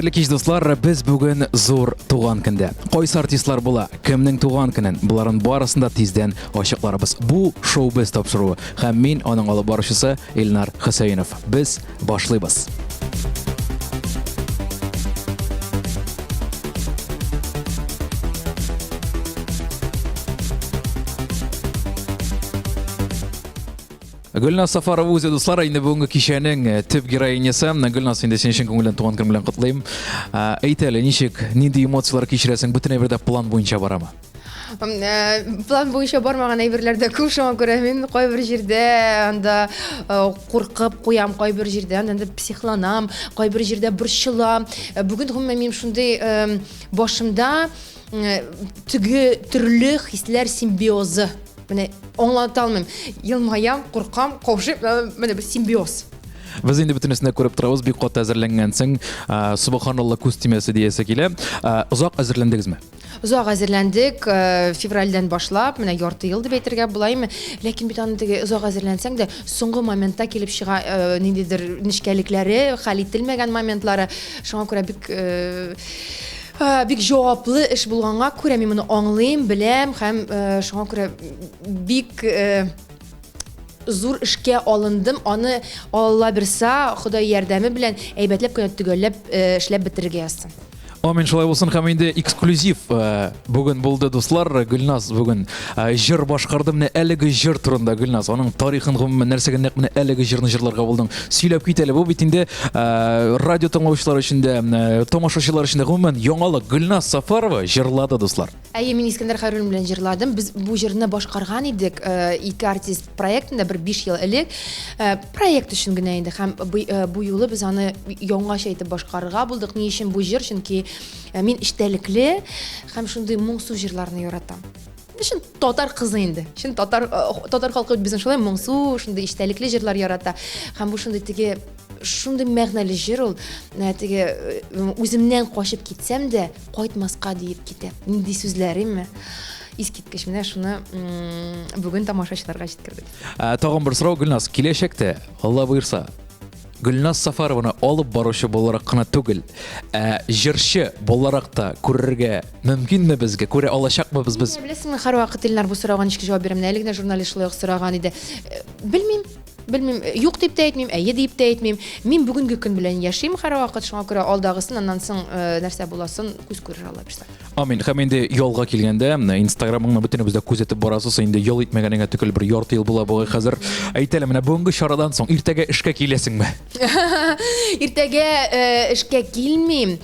Hayırlı kеш dostlar, biz bugün zor туған күнде. Қойсы артистлар була, кімнің туған күнін, бұларын барысында тизден ашықларыбыз. Бұл шоу біз тапшыруы. Һәм мен оның алып барышысы Эльнар Хусейнов. Біз башлыйбыз. Гүлназ Сафарова үзе дуслар, инде бүгінгі кешенің төп героинясы. Гүлназ, инде сен үшін көңілден туған күн белән құтлайым. Әйт әле, ничек, нинди эмоциялар кичерәсең, бөтен әйбердә план буенча барамы? План буенча бармаган әйберләрдә күп шуңа күрә мин кайбер җирдә анда куркып куям, кайбер җирдә анда психланам, кайбер җирдә борчылам. Бүген гомумән мин шундый башымда төрле хисләр симбиозы. Менә аңлата алмыйм. Елмаям, куркам, каушып, менә бер симбиоз. Без инде бөтенесенә күреп торабыз, бик каты әзерләнгәнсең. Субханалла күз тимәсе диясе килә. Озак әзерләндегезме? Озак әзерләндек, февральдән башлап, менә ярты ел дип әйтергә булаймы. Ләкин бит аны теге озак әзерләнсәң дә, соңгы моментта килеп чыга ниндидер нечкәлекләре, хәл ителмәгән моментлары. Шуңа күрә бик җаваплы эш булганга күрә мин моны аңлыйм, беләм һәм шуңа күрә бик зур эшкә алындым. Аны Алла бирсә, Ходай ярдәме белән әйбәтләп кенә төгәлләп эшләп бетергә язсын. Амин, шулай булсын. Һәм инде эксклюзив бүген булды дуслар. Гүлназ бүген җыр башкарды. Менә әлеге җыр турында Гүлназ, аның тарихын гомумән нәрсәгә нәкъ менә әлеге җырны җырларга булдың. Сөйләп кит әле. Бу бит инде радио тыңлаучылар өчен дә, тамашачылар өчен дә гомумән яңалык. Гүлназ Сафарова җырлады дуслар. Әйе, мин Искәндәр Хәйруллин белән җырладым. Без бу җырны башкарган идек. Ике артист проектында бер 5 ел элек. Проект өчен генә инде. Һәм бу юлы без аны яңача итеп башкарырга булдык. Ни өчен бу җыр? Чөнки мин иштәлекле һәм шундый моңсу җырларны яратам. Шун татар кызы инде. Шун татар халкы безнең шулай моңсу, шундый иштәлекле җырлар ярата. Һәм бу шундый теге шундый мәгънәле җыр ул. Теге үземнән качып китсәм дә кайтмаска диеп китә. Нинди сүзләреме? Искиткеч, менә шуны бүген тамашачыларга җиткердек. Тагын бер сорау, Гүлназ, киләчәктә, Алла буйырса, Гүлназ Сафарованы алып баручы буларак кына түгел, җырчы буларак та күрергә мөмкинме безгә? Күрә алачакмы без? Беләсеңме, һәрвакыт Илнар бу сорауга ничек җавап бирәм? Әле генә журналист шулай сораган иде. Белмим, юк дип тә әйтмим, әйе дип тә әйтмим. Мин бүгенге көн белән яшим һәрвакыт, шуңа күрә алдагысын, аннан соң нәрсә буласын күз күрер Алла бирсә. Амин. Һәм инде ялга килгәндә, Инстаграмыңны бөтенебез дә күзәтеп барасыз. Инде ял итмәгәнеңә төгәл бер ярты ел була бугай хәзер. Әйт әле, менә бүгенге чарадан соң иртәгә эшкә киләсеңме? Иртәгә эшкә килмим,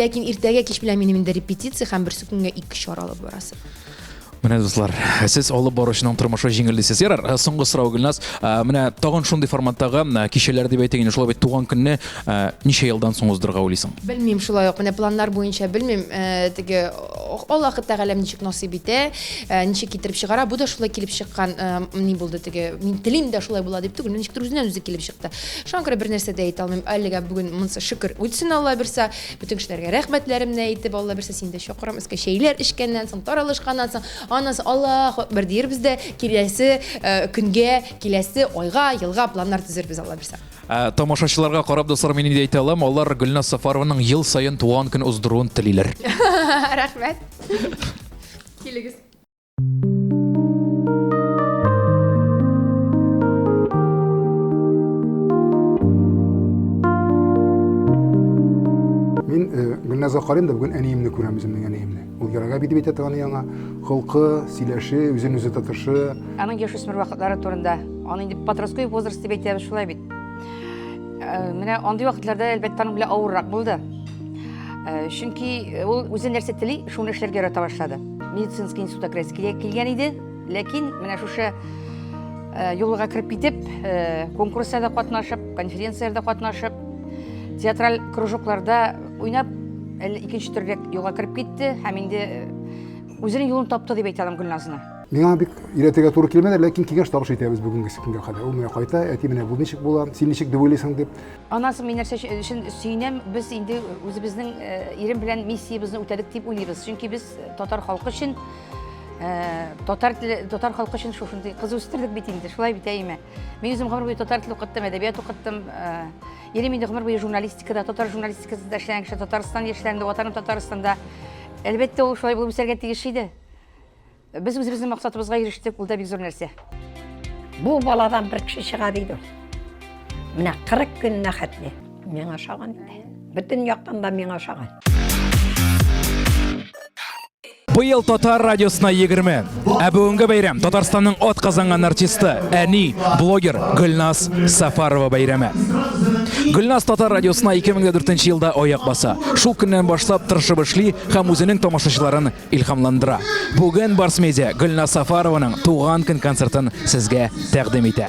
ләкин иртәгә кич белән минем инде репетиция һәм берсе көнгә 2 чара алып барасы. Менә дуслар, сез алып баручының тормышы җиңел дисез. Ярар, соңгы сорау, Гүлназ. Менә тагын шундый форматтагы кичәләр дип әйтәйин, шулай бит туган көнне ничә елдан соң уздырырга уйлыйсың? Белмим, шулай ук. Менә планнар буенча белмим, теге Аллаһ Тәгалә ничек насыйп итә, ничек китереп чыгара. Бу да шулай килеп чыккан, ни булды теге. Мин телим дә шулай була дип түгел, ничек үзеннән үзе килеп чыкты. Шуңа күрә бер нәрсә дә әйтә алмыйм. Әлегә бүген монсы шөкер үтсен Алла бирсә, бүтән кешеләргә рәхмәтләремне әйтеп, Алла бирсә син дә чакырам, искә шәйләр ишкәннән соң, таралышканнан соң, аннан Аллаһ Акбар диербез дә, киләсе көнгә, киләсе айга, елга планнар төзербез Алла бирсә. Тамашачыларга карап дуслар, мин инде әйтә алам, алар Гүлназ Сафарованың ел сайын туган көн уздыруын телиләр. Рәхмәт. Килегез. Мин Гүлназга карыйм да бүген әниемне күрәм, үземнең әниемне. Ул ярага бит әйтә торган яңа холкы, сөйләше, үзен үзе тотышы. Аның яшүсмер вакытлары турында, аны инде подростковый возраст дип әйтәбез, шулай бит. Менә андый вакытларда әлбәттә аның белән авыррак булды. Чөнки ул үзе нәрсә тели, шуны эшләргә ярата башлады. Медицинский институтка килгән иде, ләкин менә шушы юлга кирип китеп, конкурсларда катнашып, конференцияләрдә катнашып, театраль кружокларда уйнап, икенче төргә юлга кирип китте һәм инде үзенең юлын тапты дип әйтәләм Гүлназны. Миңа бик иретегә туры килмәде, ләкин киңәш табыш итәбез бүгенге көнгә кадәр. Ул менә кайта, әти менә бу ничек була, син ничек дип уйлыйсың дип. Аннан соң мин нәрсә өчен сөйнәм, без инде үзебезнең ирем белән миссиябызны үтәдек дип уйлыйбыз. Чөнки без татар халкы өчен Татар халкы өчен шушындай кызу үстердек бит инде, шулай бит әйме. Мин үзем гомер буе татар теле укыттым, әдәбият укыттым. Яни мин гомер буе журналистикада, татар журналистикасында эшләгән кеше, Татарстан яшьләрендә, ватаным Татарстанда. Әлбәттә, ул шулай булып үсәргә тиеш иде. Без үзебезнең максатыбызга ирештек, ул да бик зур нәрсә. Бу баладан bir кеше чыга диде. Менә 40 көннә хәтле. Миңа шаган иде. Бөтен яктан да миңа шаган. Быйыл Татар радиосына 20. Ә бүгенге бәйрәм Татарстанның ат казанган артисты, әни, блогер Гөлназ Сафарова бәйрәме. Гөлназ Татар радиосына 2004 елда аяк баса. Шул көннән башлап тырышып эшли һәм үзенең тамашачыларын илһамландыра. Бүген Барс Медиа Гөлназ Сафарованың туган көн концертын сезгә тәкъдим итә.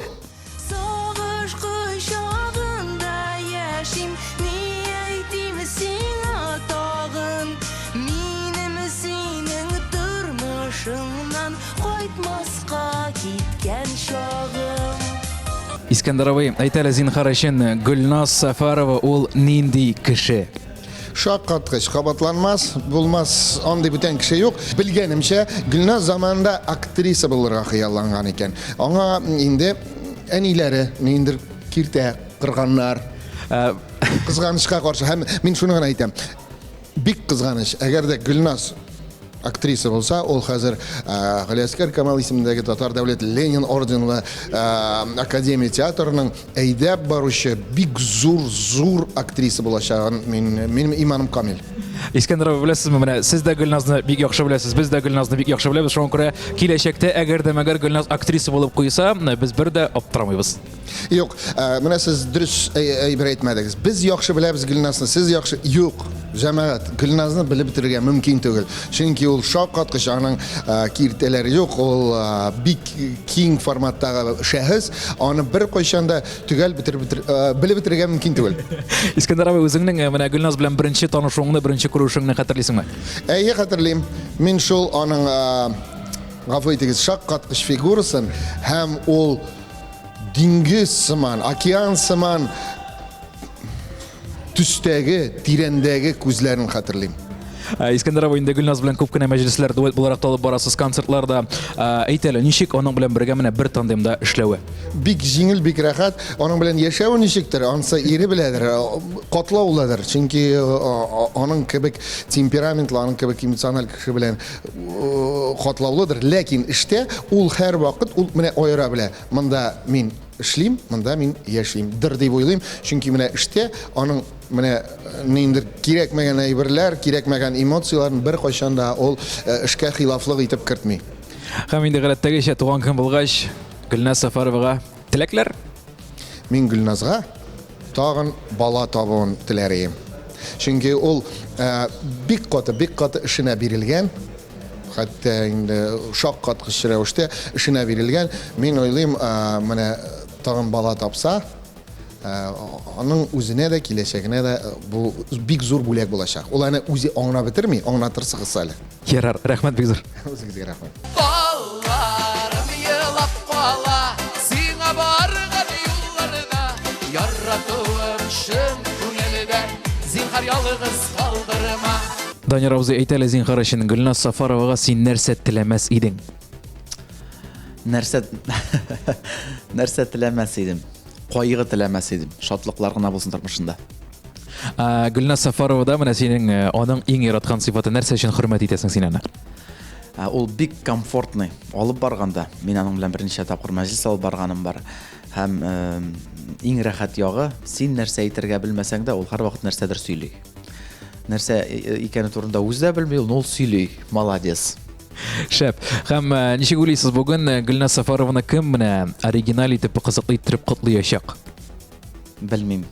Искәндәр абый, әйтәле зинһар өчен, Гөлназ Сафарова ул нинди кеше? Шаккаткыч, кабатланмас, булмас, андый бүтән кеше юк. Белгәнемчә, Гөлназ заманында актриса булырга хыялланган икән. Аңа инде әниләре, ниндер киртә кырганнар. Кызганычка каршы, һәм мин шуны гына әйтәм. Бик кызганыч, әгәр дә Гөлназ актриса булса, ул хәзер Галиәскәр Камал исемендәге Татар дәүләт Ленин орденлы Академия театрының әйдәп баручы бик зур актриса булачагын минем иманым камил. Искәндәр абый, беләсезме, менә сез дә Гөлназны бик яхшы беләсез, без дә Гөлназны бик яхшы беләбез. Шуңа күрә киләчәктә әгәр дә мәгәр Гөлназ актриса булып куйса, без бер дә аптырамыйбыз. Юк, менә сез дөрес әйбер әйтмәдегез. Без яхшы беләбез Гөлназны, сез яхшы юк. Җәмәгать, Гөлназны белеп бетергә мөмкин түгел. Чөнки ул шаккаткыч, аның киртәләре юк, ул бик киң форматтагы шәхес, аны бер кайчанда төгәл белеп бетергә мөмкин түгел. Искәндәр абый, үзеңнең менә Гөлназ белән беренче танышуыңны, беренче күрешүңне хәтерлисеңме? Әйе, хәтерлим. Мин шул аның гафу итегез, шаккаткыч фигурасын һәм ул диңгез сыман, океан сыман төстәге, тирәндәге күзләрен хәтерлим. Искәндәр абый, инде Гөлназ белән күп кенә мәҗлесләр дуэт буларак алып барасыз, концертларда. Әйтәле, ничек аның белән бергә менә бер тандемда эшләве? Бик җиңел, бик рәхәт. Аның белән яшәү ничектер? Ансы ире беләдер, катлаулыдыр. Чөнки аның кебек темпераментлы, аның кебек эмоциональ кеше белән катлаулыдыр. Ләкин эштә ул һәр вакыт ул менә аера белә. Монда мин эшлим, монда мин яшим. Дыр дип уйлыйм. Чөнки менә эштә аның менә ниндер кирәкмәгән әйберләр, кирәкмәгән эмоцияләрне бер кайчан да ул эшкә хилафлык итеп кертми. Һәм инде гадәттәгечә туган көн булгач, Гөлназ Сафаровага теләкләр? Мин Гөлназга тагын бала табуын теләрем. Чөнки ул бик каты эшенә бирелгән. Хәтта инде шаккаткыч рәвештә эшенә бирелгән. Мин уйлыйм, менә тагын бала тапса, аның үзенә дә киләчәгенә дә бу бик зур бүләк булачак. Ул аны үзе аңлап бетерми, аңлатырсыгыз әле. Ярар, рәхмәт бик зур. Үзегезгә рәхмәт. Балларым елап кала, сиңа барган юлларына, яратуым шын күңелдә, зинһар ялгыз калдырма. Данияр абзый, әйтәле зинһар өчен, Гөлназ Сафаровага син нәрсә теләмәс идең? Нәрсә теләмәс идем. Кайгы теләмәс идем. Шатлыклар гына булсын тормышында. Гөлназ Сафаровада менә синең аның иң яраткан сыйфаты нәрсә өчен хөрмәт итәсең син аны? Ул бик комфортный. Алып барганда, мин аның белән беренче тапкыр мәҗлес алып барганым бар. Һәм иң рәхәт ягы, син нәрсә әйтергә белмәсәң дә, ул һәрвакыт нәрсәдер сөйли. Нәрсә икәне турында үзе дә белми, ул сөйли. Молодец. Шәп. Һәм ничек уйлыйсыз, бүген Гөлназ Сафарованы кем менә оригинал итеп, кызыклы итеп котлаячак? Белмим,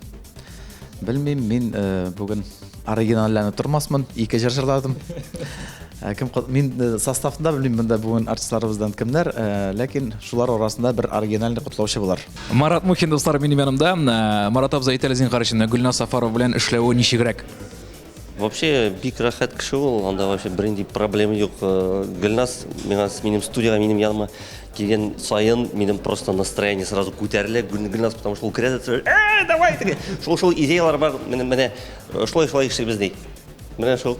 мин бүген оригиналланып тормасмын, ике җыр җырладым. Мин составында белмим, монда бүген артистларыбыздан кемнәр, ләкин шулар арасында бер оригинальный котлаучы булар. Марат Мухин дуслар минем янымда. Марат абзый, әйтәле зинһар өчен, Гөлназ Сафарова белән эшләве ничегрәк? Вообще бик рәхәт кеше ул, анда вообще бернинди проблема юк. Гөлназ минем студияга, минем яныма килгән сайын минем просто настроение сразу күтәрелә. Гөлназ, потому что ул керә дә, давай, шул идеялар бар, менә шулай эшләйбез ди. Менә шул.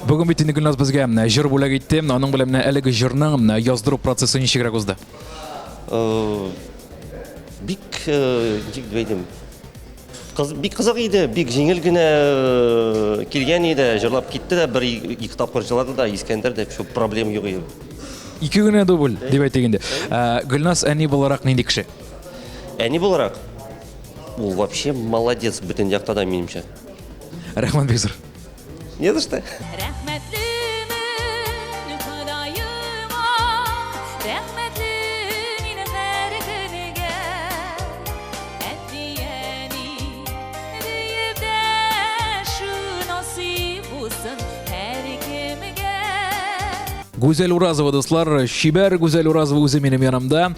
Бүгін бит инде Гүлназ безгә җыр бүләк итте. Аның белән әлеге җырның яздыру процессы ничегрәк узды? Бик, ник дәйдем. Бик кызык иде, бик җиңел генә килгән иде, җырлап китте дә, бер ике тапкыр җырлады да, Искәндәр дә, шул проблема юк иде. Ике генә дубль дип әйтегәндә. Гүлназ әни буларак нинди кеше? Әни буларак, ул вообще молодец бөтен яктадан минемчә. Рәхмәт бик зур. Не за что. Гүзәл Уразова дуслар, шибәр Гүзәл Уразова үзе минем янымда.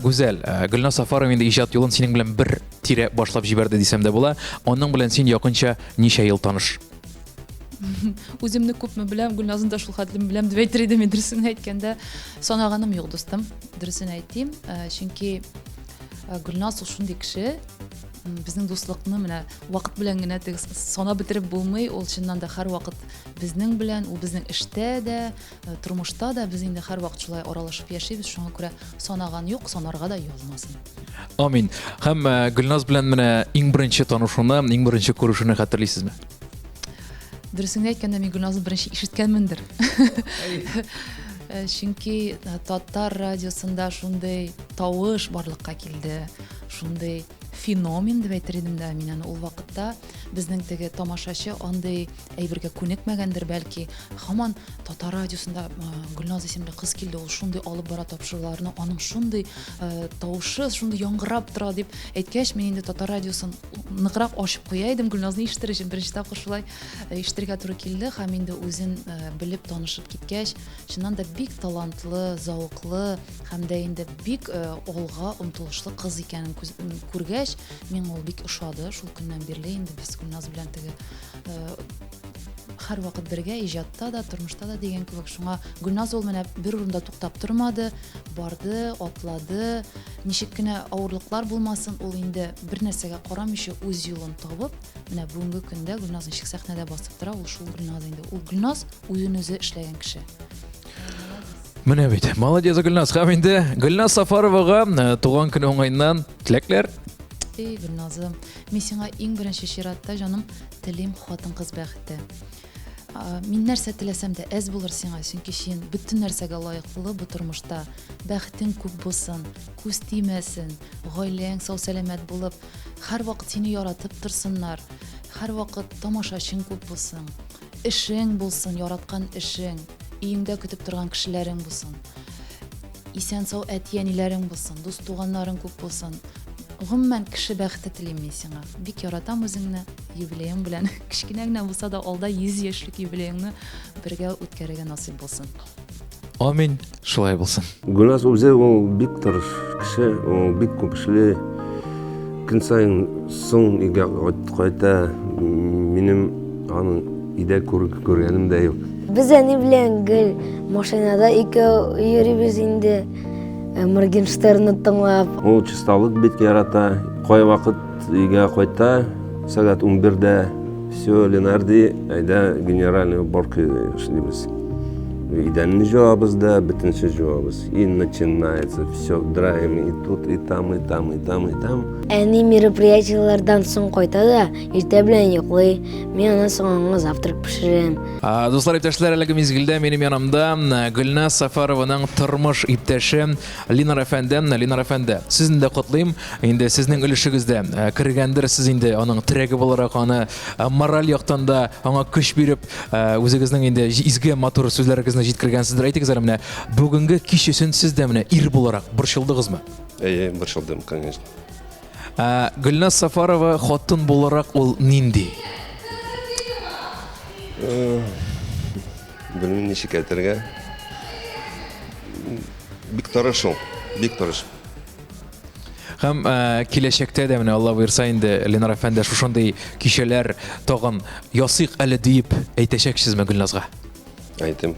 Гүзәл, Гөлназ Сафарова инде иҗат юлын синең белән бер тирә башлап җибәрде дисәм дә була. Аның белән син якынча ничә ел таныш? Үземне күпме беләм, Гөлназны да шул хәтлем беләм дип әйтер идем, дөресен әйткәндә, санаганым юк, дустым. Дөресен әйтим, чөнки Гөлназ ул шундый кеше, безнең дуслыкны менә вакыт белән генә санап бетереп булмый, ул чыннан да һәр вакыт безнең белән, ул безнең эштә дә, тормышта да без инде һәр вакыт шулай аралашып яшибез, шуңа күрә санаган юк, санарга да язмасын. Амин. Һәм Гөлназ белән менә иң беренче танышуны, иң беренче күрешүне хәтерлисезме? Дөресен әйткәндә, мин Гөлназны беренче ишеткәнмендер. Чөнки татар радиосында шундый тавыш барлыкка килде, шундый феномен дип әйтер идем дә, мин аны ул вакытта безнең теге тамашачы андый әйбергә күнекмәгәндер бәлки. Һаман татар радиосында Гөлназ исемле кыз килде, ул шундый алып бара тапшыруларны, аның шундый тавышы, шундый яңгырап тора дип әйткәч, мин инде татар радиосын ныграк ачып куя идем, Гөлназны ишетер өчен беренче тапкыр шулай ишетергә туры килде, һәм инде үзен белеп танышып киткәч, чыннан да бик талантлы, зауыклы һәм дә инде бик алга омтылышлы кыз икәнен күргәч, мен ул бик ошады. Шул көннән бирле инде без Гөлназ белән теге һәр вакыт бергә иҗатта да, тормышта да дигән кебек. Шуңа Гөлназ ул менә бер урында туктап тормады, барды, атлады. Ничек кенә авырлыклар булмасын, ул инде бер нәрсәгә карамыйча үз юлын табып, менә бүгенге көндә Гөлназ ничек сәхнәдә басып тора, ул шул Гөлназ инде. Ул Гөлназ үзен үзе эшләгән кеше. Менә бит. Молодец Гөлназ. Һәм инде Гөлназ Сафаровага туган көне уңайыннан теләкләр. Гөлназым, мин сиңа иң беренче чиратта җаным телим хатын-кыз бәхете. Мин нәрсә теләсәм дә әз булыр сиңа, чөнки син бөтен нәрсәгә лаеклы бу тормышта. Бәхетең күп булсын, күз тимәсен, гаиләң сау-сәламәт булып, һәр вакыт сине яратып торсыннар. Һәр вакыт тамашачың күп булсын, эшең булсын, яраткан эшең, өеңдә көтеп торган кешеләрең булсын. Исән сау әти-әниләрең булсын, дус туганнарың күп булсын. Гомумән кеше бәхете телим мин сиңа. Бик яратам үзеңне, юбилеең белән. Кичкенә генә булса да алда 100 яшьлек юбилееңне бергә үткәрергә насыйп булсын. Амин. Шулай булсын. Гөлназ үзе ул бик тырыш кеше, ул бик күп эшле. Көн сайын соң өйгә кайта. Минем аны өйдә күргәнем дә юк. Без әни белән гел машинада икәү йөрибез инде. Моргенштернны тыңлап. Ул чисталык бик ярата. Кай вакыт өйгә кайта, сәгать 11-дә все, Ленарди, әйдә генеральный уборка эшлибез. Идәнне җуабыз да, бөтенче җуабыз. И начинается все, драем и тут, и там, и там, и там, и там. Әни мероприятиелардан соң кайта да, иртә белән йоклый. Мин аны соңга завтрак пешерәм. Дуслар, иптәшләр, әлеге мизгелдә минем янымда Гөлназ Сафарованың тормыш иптәше Линар әфәнде. Линар әфәнде, сезне дә котлыйм. Инде сезнең өлешегездә кергәндер, сез инде аның терәге буларак аны мораль яктан да аңа көч биреп, үзегезнең инде изге матур сүзләрегезне җиткергәнсездер. Әйтегез әле, менә бүгенге кич өчен сез дә менә ир буларак борчылдыгызмы? Борчылдым, конечно. Гөлназ Сафарова хатын буларак ул нинди? Белмим ничек әйтергә. Бик тырыш ул, бик тырыш. Һәм киләчәктә дә менә Алла буйырса инде Ленар әфәнде шушындый кичәләр тагын ясыйк әле дип әйтәчәксезме Гөлназга? Әйтем,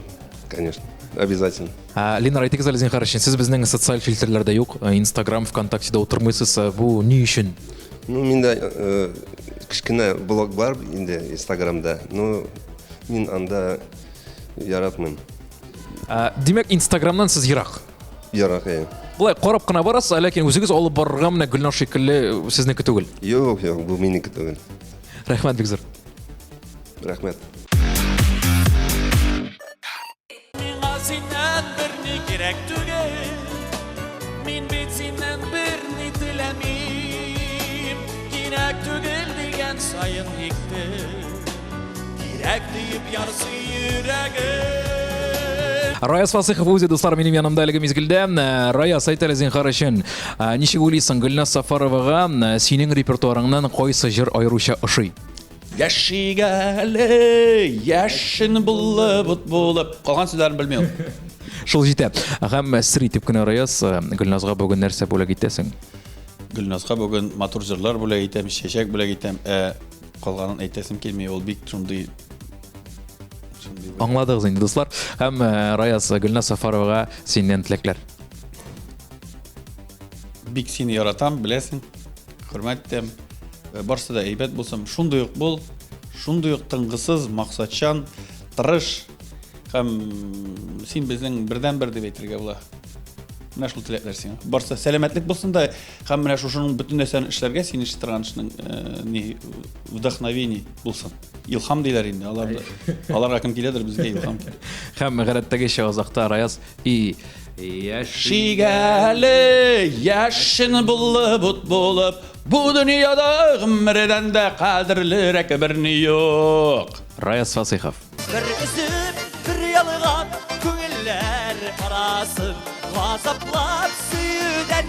конечно, обязательно. Ленар, әйтегез әле зинһар өчен, сез безнең социаль фильтрларда юк, Instagram, ВКонтактеда утырмыйсыз, бу ни өчен? Ну, миндә кичкенә блог бар инде Instagramда. Ну, мин анда Яратмын. Демәк, Инстаграмнан сез ерак. Ярак. Былай карап кына барасыз, ләкин үзегез алып барырга менә Гөлназ шикелле сезнеке түгел. Юк, бу минеке түгел. Рәхмәт бик зур. Рәхмәт. Миңа синнән берни кирәк түгел, мин бит синнән берни теләмим. Кирәк түгел дигән саен иктем, кирәк диеп ярсый йөрәгем. Раяз Фасыхов үзе дуслар минем янымда әлеге мизгелдә. Раяз, әйт әле зинһар өчен, ничек уйлыйсың Гөлназ Сафаровага синең репертуарыңнан кайсы җыр аеруча ошый? Яшигәле, яшен булып булып. Калган сүзләрен белмим. Шул җитә. Һәм сер итеп кенә Раяз, Гөлназга бүген нәрсә бүләк итәсең? Гөлназга бүген матур җырлар бүләк итәм, чәчәк бүләк итәм. Калганын әйтәсем килми, ул бик шундый. Аңладыгыз инде дуслар. Һәм Раяз, Гөлназ Сафаровага синнән теләкләр. Бик сине яратам, беләсең. Хөрмәт итәм. Барсы да әйбәт булсын. Шундый ук бул, шундый ук тынгысыз, максатчан, тырыш. Һәм син безнең бердән-бер дип әйтергә була. Менә шул теләкләр сиңа. Барсы сәламәтлек булсын да, һәм менә шушының бөтен нәрсәне эшләргә син ишетергән ни вдохновение булсын. Илһам диләр инде. Аларга кем киләдер безгә илһам килә. Һәм гадәттәгечә азакта Раяз Яшигәле, яшен булып, бу дөньяда гомердән дә кадерлерәк берни юк. Раяз Фасыхов. Бер үзеп, бер ялган күңелләр арасын, газаплап сөйдән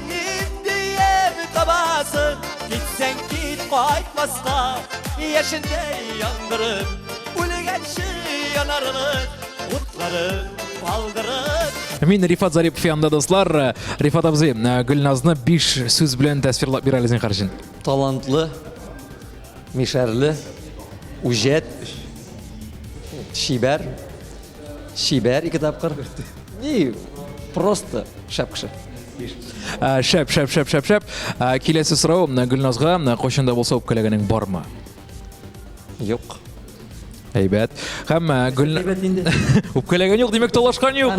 диеп табасың. Китсәң кит кайтмаска, яшендәй яндырып, үлгәнче янарлык утларын балдырып. Мин Рифат Зарипов янында дуслар. Рифат абзый, Гөлназны 5 сүз белән тасвирлап бирә аласың каршын. Талантлы, мишәрле, үҗәт, шибәр, ике тапкыр. И просто шәп кеше. Шәп. Киләсе сорау Гөлназга кайчанда булса үпкәләгәнең бармы? Юк. Әйбәт. Һәм үпкәләгән юк, димәк талашкан юк.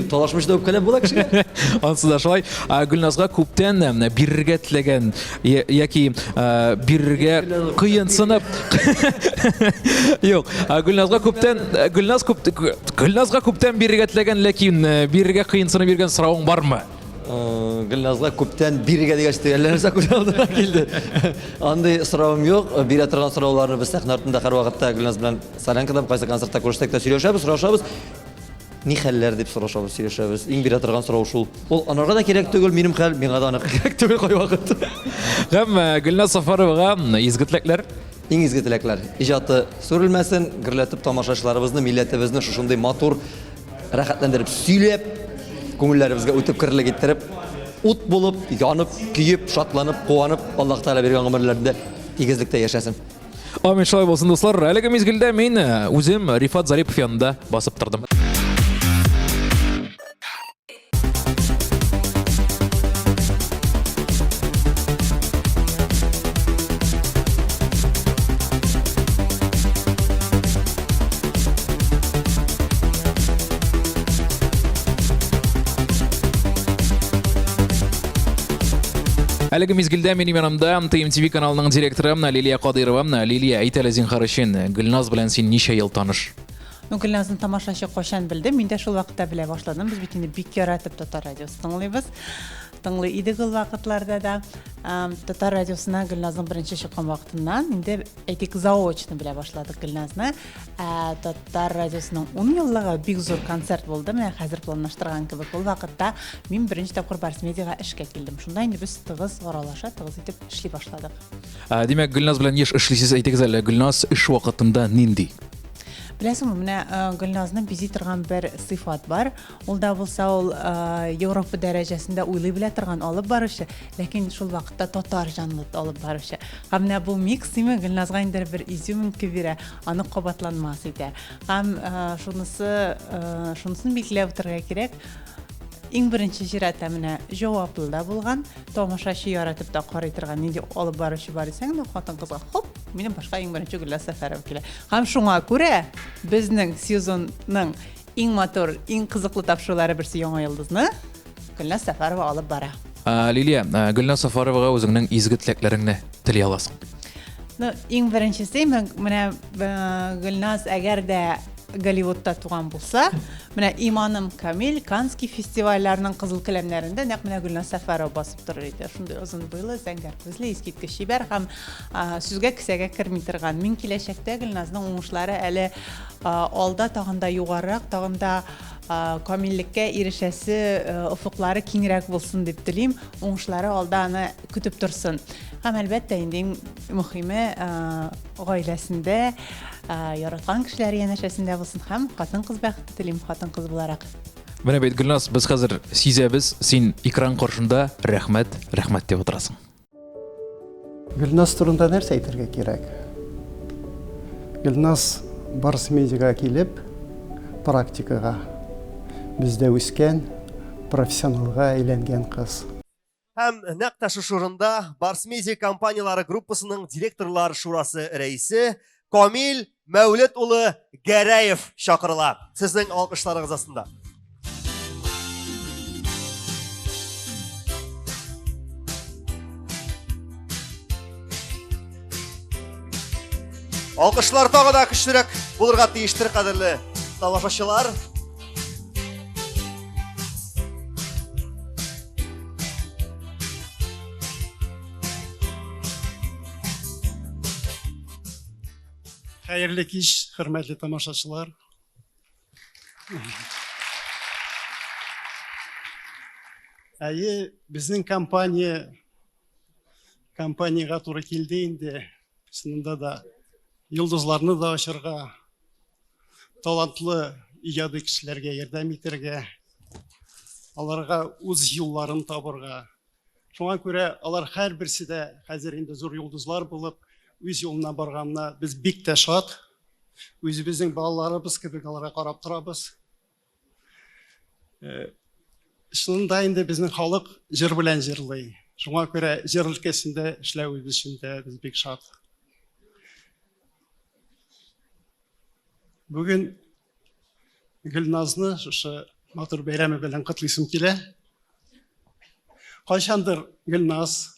Талашмыш да үпкәләп була кешегә. Ансы да шулай. Гөлназга күптән бирергә теләгән яки бирергә кыенсынып. Юк, Гөлназга күптән бирергә теләгән, ләкин бирергә кыенсынып биргән соравың бармы? Гөлназга күптән бирергә дигәч тегәлләрсә күрәлдер килде. Андый соравым юк. Бирә торган сорауларны без сәхнә артында һәр вакытта Гөлназ белән Солянкада кайсы концертта күрсәк тә сөйләшәбез. Ни хәлләр дип сорашабыз, сөйләшәбез. Иң бирә торган сорау шул. Ул анарга да кирәк түгел, минем хәл, миңа да аны кирәк түгел кай вакыт. Һәм Гөлназ Сафаровага изге теләкләр. Иң изге теләкләр. Иҗаты сүрелмәсен, гөрләтеп тамашачыларыбызны, милләтебезне шушындый матур рәхәтләндереп сөйләп, күңелләребезгә үтеп кирлек иттереп, ут булып, янып, көеп, шатланып, куанып, Аллаһ Тәгалә биргән гомерләрдә игезлектә яшәсен. Амин, шулай булсын дуслар. Әлеге мизгелдә мин үзем Рифат Зарипов янында басып тордым. Әлеге мизгелдә минем янымда ТМТV каналының директоры Лилия Кадырова. Лилия, әйт әле зинһар өчен, Гөлназ белән син ничә ел таныш? Гөлназны тамашачы кайчан белдем, мин дә шул вакытта белә башладым. Без бит инде бик яратып Татар радиосын тыңлыйбыз. Тыңлый идек ул вакытларда да. Татар радиосына Гөлназның беренче чыккан вакытыннан инде әйтик заочно белә башладык Гөлназны. Татар радиосының 10 еллыгы бик зур концерт булды. Менә хәзер планлаштырган кебек ул вакытта мин беренче тапкыр Барс медиага эшкә килдем. Шунда инде без тыгыз аралаша, тыгыз итеп эшли башладык. Димәк, Гөлназ белән еш эшлисез, әйтегез әле, Гөлназ эш вакытында нинди? Беләсеңме, менә Гөлназның бизи торган бер сыйфат бар. Ул да булса ул Европа дәрәҗәсендә уйлый белә торган алып баручы, ләкин шул вакытта татар җанлы алып баручы. Һәм менә бу микс име Гөлназга инде бер изюмин кебере, аны кабатланмас итә. Һәм шунысын билгеләп үтәргә кирәк. Иң беренче җирәттә менә җаваплы да булган, тамашачы яратып та карый торган, нинди алып баручы бар исәң, хатын кызга хоп минем башка иң беренче Гөлназ Сәфәрова килә. Һәм шуңа күрә безнең сезонның иң матур, иң кызыклы тапшырулары берсе яңа йолдызны Гөлназ Сәфәрова алып бара. Лилия, Гөлназ Сәфәровага үзеңнең изге теләкләреңне тели аласың. Иң беренчесе менә Гөлназ әгәр дә Голливудта туган булса, менә иманым Камил Канский фестивальләренең кызыл каләмнәрендә нәкъ менә Гөлназ Сәфәрова басып торыр иде. Шундый озын буйлы, зәңгәр күзле, искиткеч шибәр һәм сүзгә кисәгә керми торган. Мин киләчәктә Гөлназның уңышлары әле алда тагында югарырак, тагында камиллеккә ирешәсе офыклары киңрәк булсын дип телим. Уңышлары алда аны көтеп торсын. Һәм әлбәттә инде мөһиме гаиләсендә яраткан кешеләр янәшәсендә булсын һәм хатын-кыз бәхете телим, хатын-кыз буларак. Менә бит Гөлназ, без хәзер сизәбез, син экран каршында рәхмәт дип утырасың. Гөлназ турында нәрсә әйтергә кирәк? Гөлназ Барс медиага килеп, практикага бездә үскән, профессионалга әйләнгән кыз. Һәм нәкъ шушы урында Барс Медиа компаниялары группасының директорлар шурасы рәисе Камил Мәүлет улы Гәрәев чакырыла. Сезнең алкышларыгыз астында. Алкышлар тагы да көчлерәк булырга тиештер, кадерле тамашачылар. Хәерле кич, хөрмәтле тамашачылар. Безнең компанияга туры килде инде. Чынында да йолдызларны да ачырга, талантлы иҗади кешеләргә ярдәм итәргә, аларга үз юлларын табырга. Шуңа күрә алар һәрберсе дә хәзер инде зур йолдызлар булып үз юлына барганына без бик тә шат. Үзебезнең балаларыбыз кебек аларга карап торабыз. Шунда инде безнең халык җыр белән җырлый. Шуңа күрә җыр өлкәсендә эшләүебез өчен дә без бик шат. Бүген Гөлназны шушы матур бәйрәме белән котлыйсым килә. Кайчандыр Гөлназ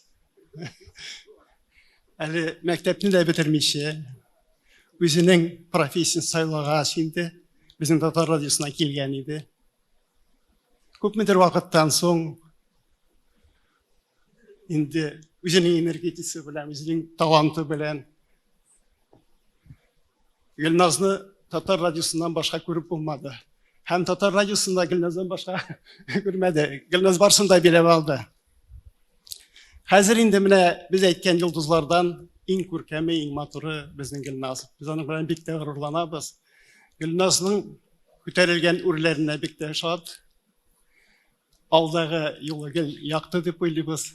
әле мәктәпне дә бетермичә үзенең профессиясын сайлагач инде безнең Татар радиосына килгән иде. Күпмедер вакыттан соң инде үзенең энергетикасы белән, үзенең таланты белән Гөлназны Татар радиосыннан башка күреп булмады. Һәм Татар радиосында Гөлназдан башка күрмәде. Гөлназ барсын да билеп алды. Хәзер инде менә без әйткән йолдызлардан иң күркәме, иң матуры безнең Гөлназ. Без аның белән бик тә горурланабыз. Гөлназның күтәрелгән үрләренә бик тә шат. Алдагы юлы гел якты дип уйлыйбыз.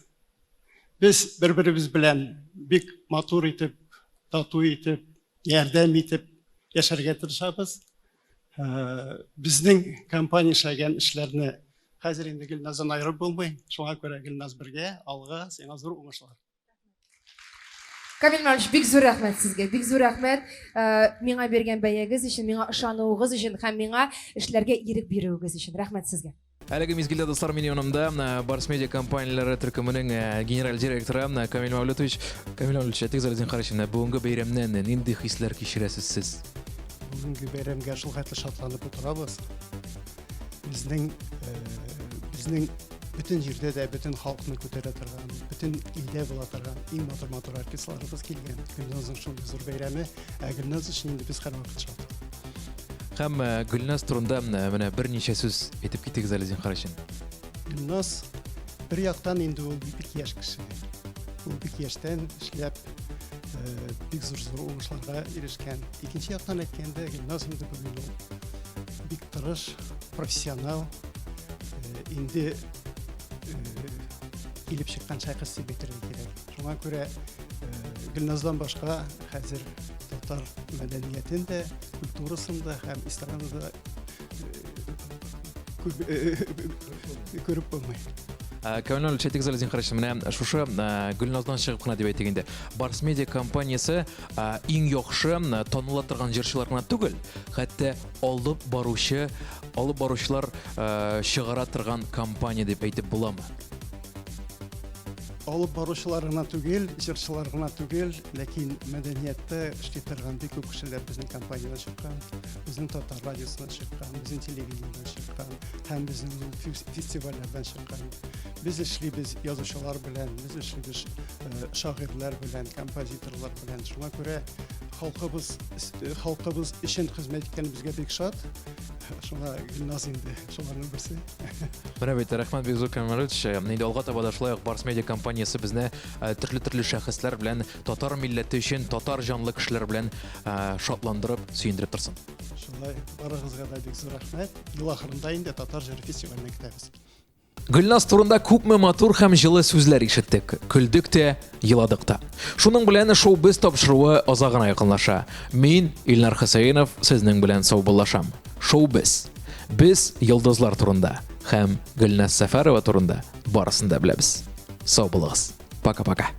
Без бер-беребез белән бик матур итеп, тату итеп, ярдәм итеп яшәргә тырышабыз. Безнең компания эшләгән эшләрне хәзер инде Гөлназдан айырып булмый. Шуңа күрә Гөлназ бергә алга, сиңа зур уңышлар. Камил Мәүлет, бик зур рәхмәт сезгә. Бик зур рәхмәт миңа биргән бәягез өчен, миңа ышануыгыз өчен һәм миңа эшләргә ирек бирүегез өчен. Рәхмәт сезгә. Әлеге мизгилдә достар, минем янымда Барс Медиа компанияләре төркеменең генераль директоры Камил Мәүлетович. Камил Мәүлетович, тигезләрдән карашында бүгенге бәйрәмнән нинди хисләр кичерәсез сез? Бүгенге бәйрәмгә шул хәтле шатланып утырабыз. Безнең бүтән җирдә дә бүтән халыкны күтәрә торган, бүтән илдә була торган иң матур артистларыбыз килгән. Гөлназның шундый зур бәйрәме, Гөлназ өчен инде без һәрвакыт шат. Һәм Гөлназ турында менә берничә сүз әйтеп китегез әле зин карашын. Гөлназ бер яктан инде ул бик яшь кеше. Ул бик яшьтән эшләп бик зур уңышларга ирешкән. Икенче яктан әйткәндә Гөлназ инде бүген бик тырыш, профессионал, инде килеп чыккан шәхес дип әйтергә кирәк. Шуңа күрә Гөлназдан башка хәзер татар мәдәниятендә, культурасында һәм эстрадада күреп булмый. Кәүнәл Чәтик Залезин қарашы, менә шушы Гүлназдан шығып қына деп әйтегенде, Барс Медиа компаниясы иң яхшы таныла торган җырчылар гына түгел, хәтта алып баручылар чыгара торган компания дип әйтеп буламы? Алып баручылар гына түгел, җырчылар гына түгел, ләкин мәдәниятте эшли торган бик күп кешеләр безнең компаниядән чыккан, безнең татар радиосыннан чыккан, безнең телевидениедән чыккан, һәм безнең фестивальләрдән чыккан. Biz эшлибез язучылар белән, без эшлибез шагыйрьләр белән, композиторлар белән. Шуңа күрә халкыбыз өчен хезмәт иткәнебезгә бик шат. Шуңа Гөлназ инде шуларның берсе. Менә бит рәхмәт бик зур Камалович. Инде алга таба да шулай ук Барс Медиа компаниясы безне төрле шәхесләр белән, татар милләте өчен татар җанлы кешеләр белән шатландырып, сөендереп торсын. Шулай барыгызга да бик зур рәхмәт. Ел ахырында инде татар җыры фестиваленә китәбез. Гөлназ турында күпме матур һәм җылы сүзләр ишеттек. Көлдек тә, еладык та. Шуның белән шоу-біз тапшыруы азагына якынлаша. Мин, Илнар Хәсәенов, сезнең белән саубуллашам. Шоу-біз. Без йолдызлар турында һәм Гөлназ Сәфәрова турында барысын да беләбез. Сау булыгыз. Пока-пока.